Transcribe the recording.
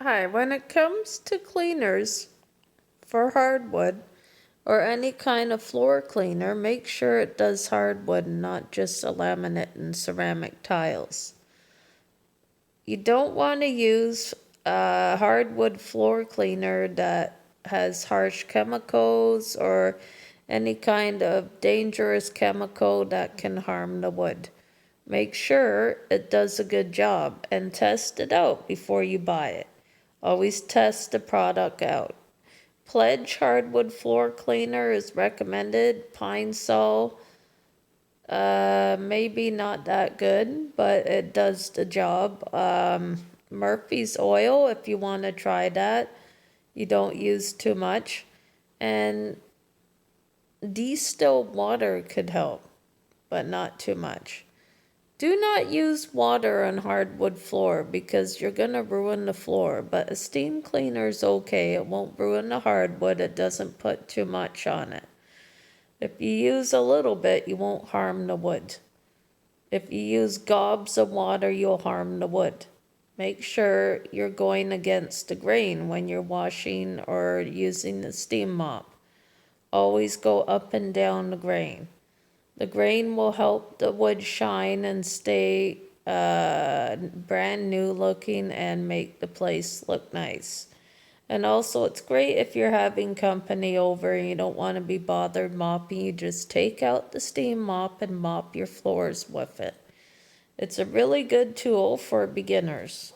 Hi, when it comes to cleaners for hardwood or any kind of floor cleaner, make sure it does hardwood and not just a laminate and ceramic tiles. You don't want to use a hardwood floor cleaner that has harsh chemicals or any kind of dangerous chemical that can harm the wood. Make sure it does a good job and test it out before you buy it. Always test the product out. Pledge hardwood floor cleaner is recommended. Pine Sol, maybe not that good, but it does the job. Murphy's Oil, if you want to try that, you don't use too much. And distilled water could help, but not too much. Do not use water on hardwood floor because you're going to ruin the floor, but a steam cleaner is okay. It won't ruin the hardwood. It doesn't put too much on it. If you use a little bit, you won't harm the wood. If you use gobs of water, you'll harm the wood. Make sure you're going against the grain when you're washing or using the steam mop. Always go up and down the grain. The grain will help the wood shine and stay brand new looking and make the place look nice. And also, it's great if you're having company over and you don't want to be bothered mopping. You just take out the steam mop and mop your floors with it. It's a really good tool for beginners.